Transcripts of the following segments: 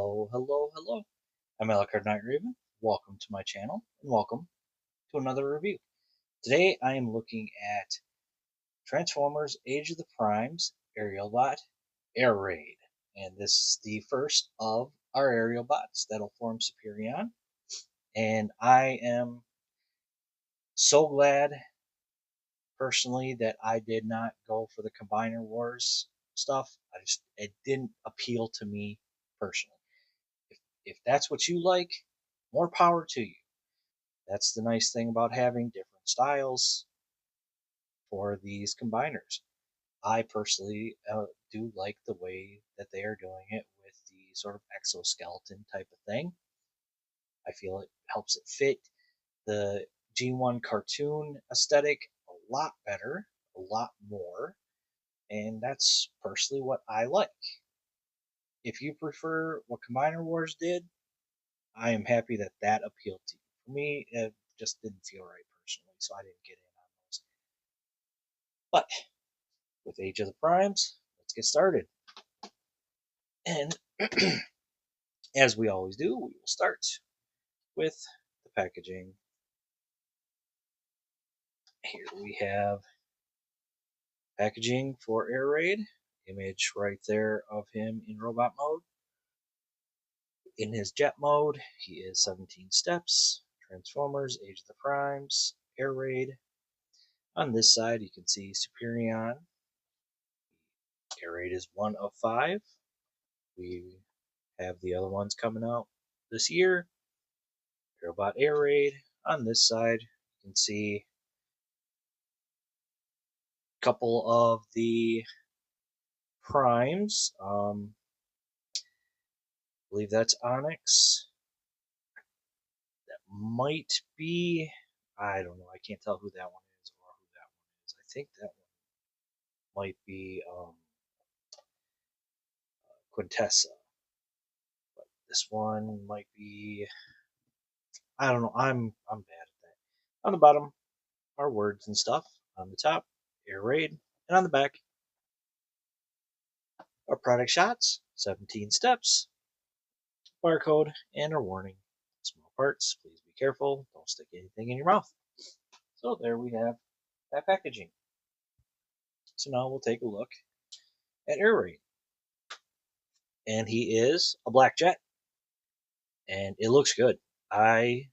Hello, hello, hello. I'm Alucard Night Raven. Welcome to my channel and welcome to another review. Today I am looking at Transformers Age of the Primes Aerialbot Air Raid. And this is the first of our Aerialbots that'll form Superion. And I am so glad personally that I did not go for the Combiner Wars stuff. It didn't appeal to me personally. If that's what you like, more power to you. That's the nice thing about having different styles for these combiners. I personally do like the way that they are doing it with the sort of exoskeleton type of thing. I feel it helps it fit the G1 cartoon aesthetic a lot better, a lot more, and that's personally what I like. If you prefer what Combiner Wars did, I am happy that that appealed to you. For me, it just didn't feel right personally, so I didn't get in on those. But with Age of the Primes, let's get started. And as we always do, we will start with the packaging. Here we have packaging for Air Raid. Image right there of him in robot mode. In his jet mode, he is 17 steps. Transformers, Age of the Primes, Air Raid. On this side, you can see Superion. Air Raid is 1 of 5. We have the other ones coming out this year. Aerialbot Air Raid. On this side, you can see a couple of the primes. I believe that's Onyx. That might be. I don't know. I can't tell who that one is or who that one is. I think that one might be Quintessa. But this one might be. I don't know. I'm bad at that. On the bottom are words and stuff. On the top, Air Raid, and on the back are product shots, 17 steps, barcode, and a warning. Small parts, please be careful. Don't stick anything in your mouth. So there we have that packaging. So now we'll take a look at Air Raid. And he is a black jet. And it looks good. I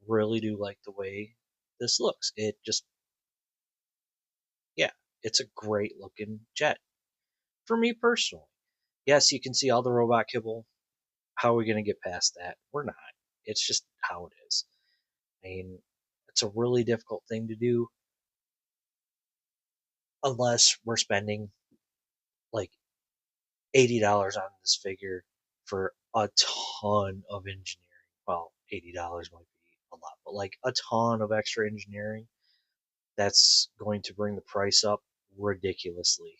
really do like the way this looks. It just, yeah, it's a great looking jet. For me personally. Yes, you can see all the robot kibble. How are we going to get past that? We're not. It's just how it is. I mean, it's a really difficult thing to do unless we're spending like $80 on this figure for a ton of engineering. Well, $80 might be a lot, but like a ton of extra engineering. That's going to bring the price up ridiculously.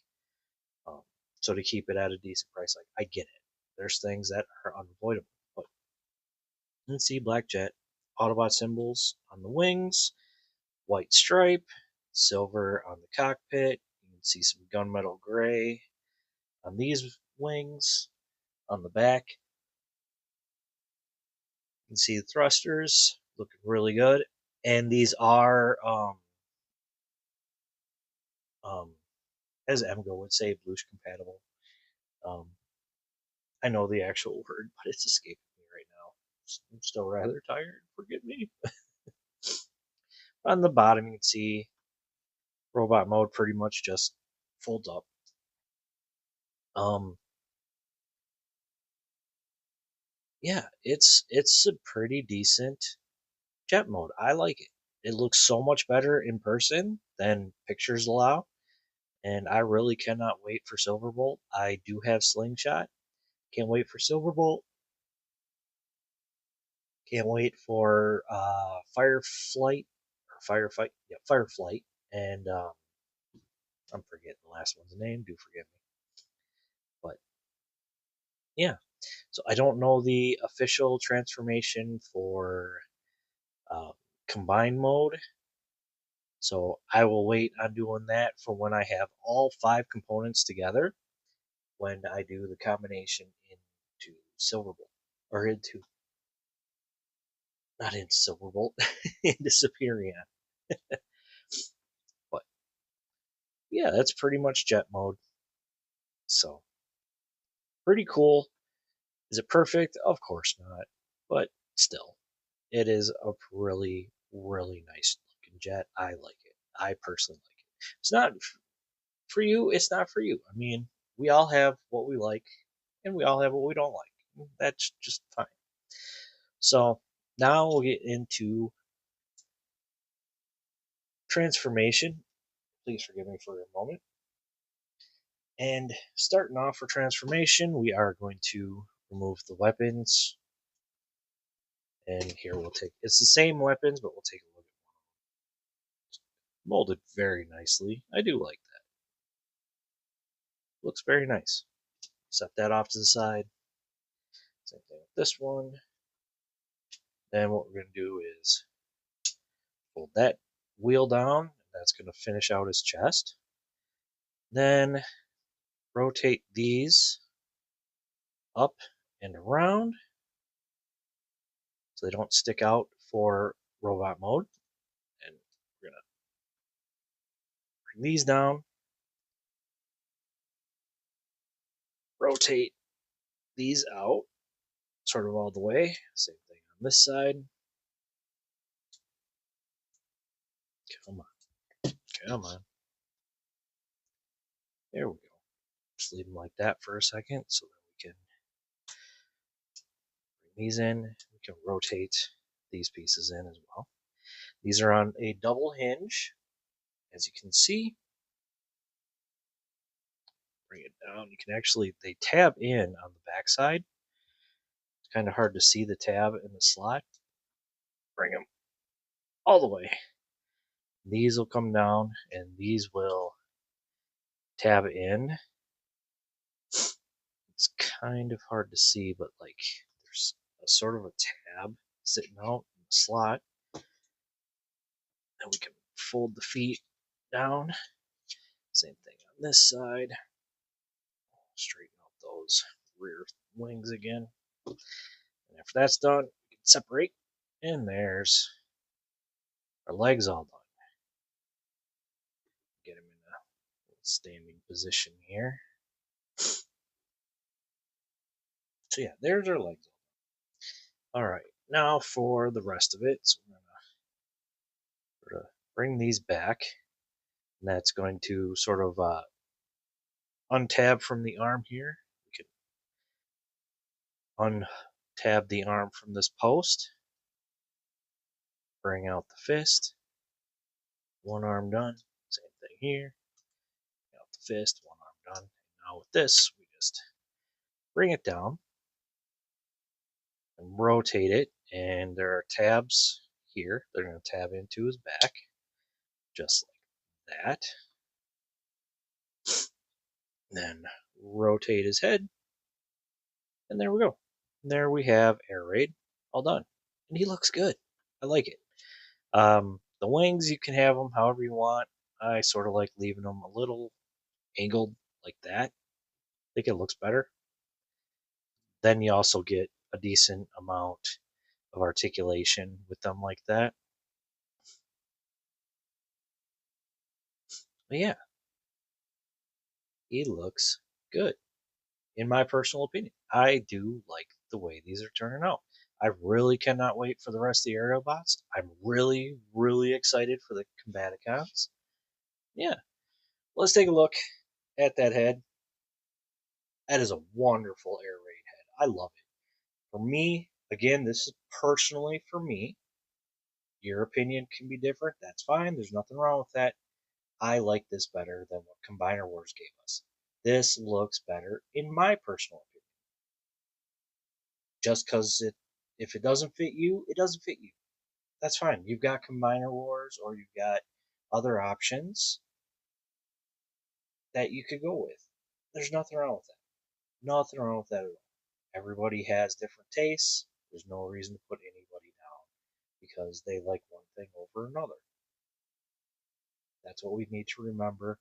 Um, so to keep it at a decent price, like I get it. There's things that are unavoidable, but you can see Black Jet, Autobot symbols on the wings, white stripe, silver on the cockpit. You can see some gunmetal gray on these wings. On the back, you can see the thrusters looking really good, and these are, as Emgo would say, Blush compatible. Um, I know the actual word, but it's escaping me right now. I'm still rather tired. Forgive me. On the bottom, you can see robot mode pretty much just folds up. Um, yeah, it's a pretty decent jet mode. I like it. It looks so much better in person than pictures allow, and I really cannot wait for Silverbolt. I do have Slingshot. Can't wait for Silverbolt. Can't wait for Fireflight or Firefight. Yeah, Fireflight, and I'm forgetting the last one's name. Do forgive me, but yeah. So I don't know the official transformation for uh, combined mode. So I will wait on doing that for when I have all 5 components together when I do the combination into Silverbolt, or not into Silverbolt, into Superion. But yeah, that's pretty much jet mode. So pretty cool. Is it perfect? Of course not. But still, it is a really, really nice looking jet. I like it. I personally like it. It's not for you. It's not for you. I mean, we all have what we like, and we all have what we don't like. That's just fine. So now we'll get into transformation. Please forgive me for a moment. And starting off for transformation, we are going to remove the weapons. And here we'll take, it's the same weapons, but we'll take a look at one. Molded very nicely. I do like that. Looks very nice. Set that off to the side. Same thing with this one. Then what we're going to do is fold that wheel down. That's going to finish out his chest. Then rotate these up and around so they don't stick out for robot mode. And we're going to bring these down, rotate these out sort of all the way. Same thing on this side. Come on. Come on. There we go. Just leave them like that for a second so that we can bring these in. We can rotate these pieces in as well. These are on a double hinge, as you can see. Bring it down. You can actually, they tab in on the back side. It's kind of hard to see the tab in the slot. Bring them all the way. These will come down and these will tab in. It's kind of hard to see, but like there's a sort of a tab sitting out in the slot. And we can fold the feet down. Same thing on this side. Straighten out those rear wings again. And after that's done, we can separate. And there's our legs all done. Get them in a standing position here. So yeah, there's our legs. All right, now for the rest of it. So we're gonna bring these back, and that's going to sort of untab from the arm here. We can untab the arm from this post. Bring out the fist. One arm done. Same thing here. Bring out the fist. One arm done. Now with this, we just bring it down and rotate it, and there are tabs here. They're going to tab into his back, just like that. Then rotate his head, and there we go. There we have Air Raid all done, and he looks good. I like it. The wings, you can have them however you want. I sort of like leaving them a little angled like that. I think it looks better. Then you also get a decent amount of articulation with them like that. But yeah, he looks good. In my personal opinion, I do like the way these are turning out. I really cannot wait for the rest of the Aerialbots. I'm really, really excited for the Combaticons. Yeah, let's take a look at that head. That is a wonderful air raid head. I love it. For me, again, this is personally for me. Your opinion can be different. That's fine. There's nothing wrong with that. I like this better than what Combiner Wars gave us. This looks better in my personal opinion. Just because if it doesn't fit you, it doesn't fit you. That's fine. You've got Combiner Wars or you've got other options that you could go with. There's nothing wrong with that. Nothing wrong with that at all. Everybody has different tastes. There's no reason to put anybody down because they like one thing over another. That's what we need to remember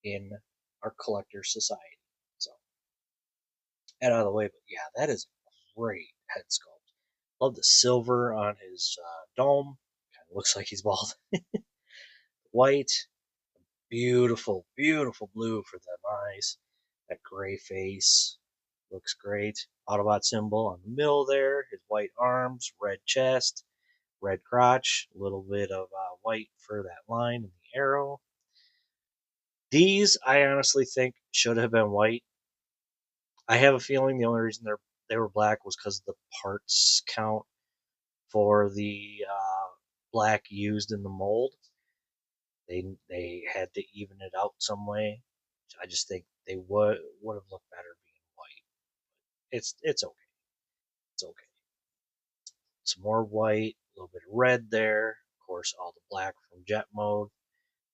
in our collector society. So, head out of the way. But yeah, that is a great head sculpt. Love the silver on his dome. Kind of looks like he's bald. White, beautiful, beautiful blue for them eyes. That gray face looks great. Autobot symbol on the middle there. His white arms, red chest, red crotch, a little bit of white for that line and the arrow. These, I honestly think, should have been white. I have a feeling the only reason they were black was because of the parts count for the black used in the mold. They had to even it out some way. I just think they would have looked better being white. It's okay. It's okay. Some more white, a little bit of red there. Of course, all the black from jet mode.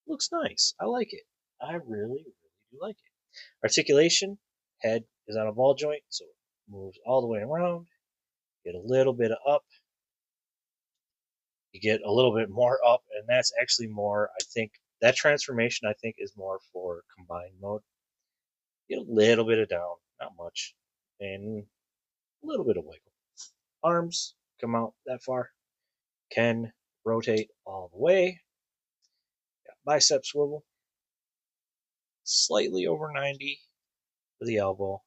Looks nice. I like it. I really, really do like it. Articulation, head is on a ball joint, so it moves all the way around. Get a little bit of up. You get a little bit more up, and that's actually more, I think, that transformation, I think, is more for combined mode. Get a little bit of down, not much, and a little bit of wiggle. Arms come out that far. Can rotate all the way. Got bicep swivel. Slightly over 90 for the elbow.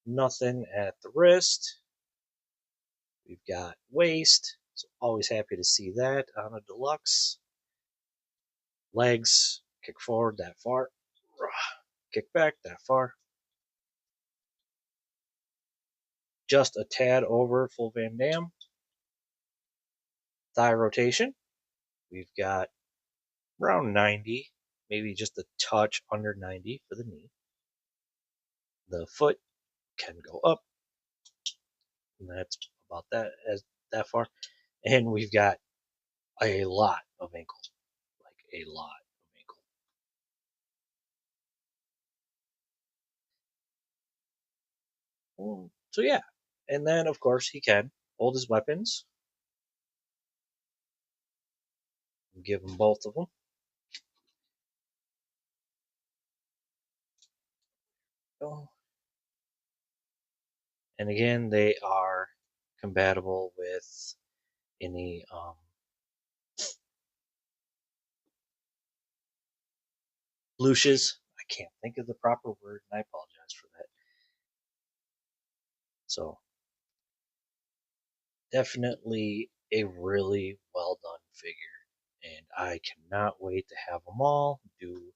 Nothing at the wrist. We've got waist, so always happy to see that on a deluxe. Legs, kick forward that far, kick back that far. Just a tad over full Van Damme. Thigh rotation, we've got around 90, maybe just a touch under 90 for the knee. The foot can go up, and that's about that far. And we've got a lot of ankle, like a lot of ankle. So yeah, and then of course he can hold his weapons. Give him both of them. Oh. And again, they are compatible with any Lucius. I can't think of the proper word, and I apologize for that. So, definitely a really well done figure, and I cannot wait to have them all do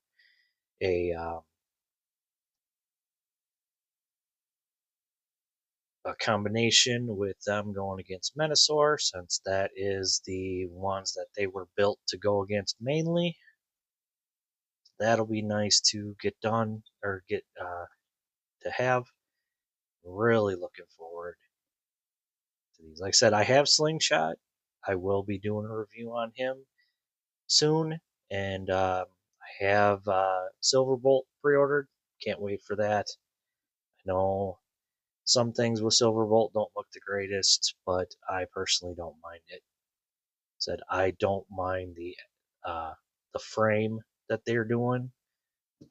a combination with them going against Menasor, since that is the ones that they were built to go against mainly. That'll be nice to get done or get to have. Really looking forward to these. Like I said, I have Slingshot. I will be doing a review on him soon, and I have Silverbolt pre-ordered. Can't wait for that. I know some things with Silverbolt don't look the greatest, but I personally don't mind it. Said I don't mind the frame that they're doing.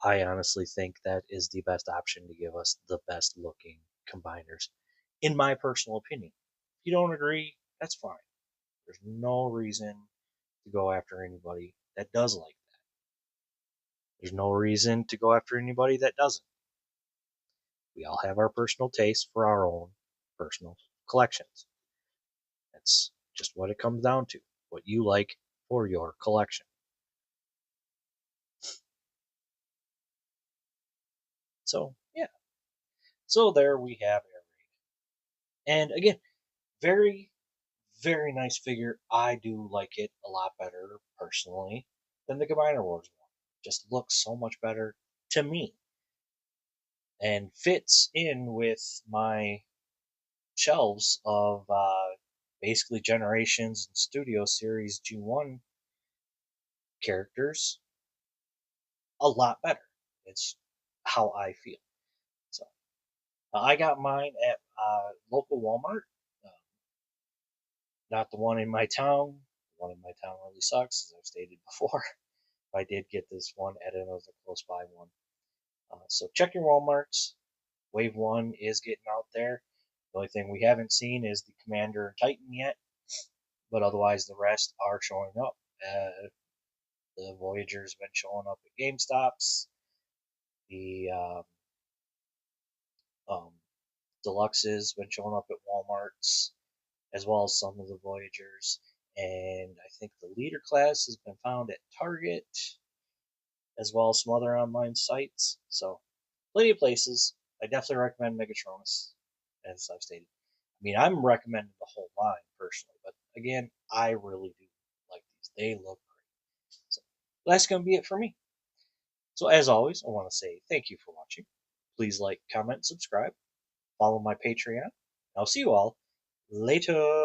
I honestly think that is the best option to give us the best looking combiners, in my personal opinion. If you don't agree, that's fine. There's no reason to go after anybody that does like that. There's no reason to go after anybody that doesn't. We all have our personal tastes for our own personal collections. That's just what it comes down to. What you like for your collection. So, yeah. So there we have Air Raid. And again, very, very nice figure. I do like it a lot better, personally, than the Combiner Wars one. Just looks so much better to me. And fits in with my shelves of basically Generations and Studio Series G1 characters a lot better. It's how I feel. So I got mine at local Walmart, uh, not the one in my town. The one in my town really sucks, as I've stated before. I did get this one at another close by one. So check your Walmarts. Wave 1 is getting out there. The only thing we haven't seen is the Commander and Titan yet, but otherwise the rest are showing up. The Voyager's been showing up at GameStops. The um, Deluxe's been showing up at Walmart's, as well as some of the Voyagers. And I think the Leader class has been found at Target, as well as some other online sites. So, plenty of places. I definitely recommend Megatronus, as I've stated. I mean, I'm recommending the whole line personally, but again, I really do like these. They look great. So, that's going to be it for me. So, as always, I want to say thank you for watching. Please like, comment, subscribe, follow my Patreon. I'll see you all later.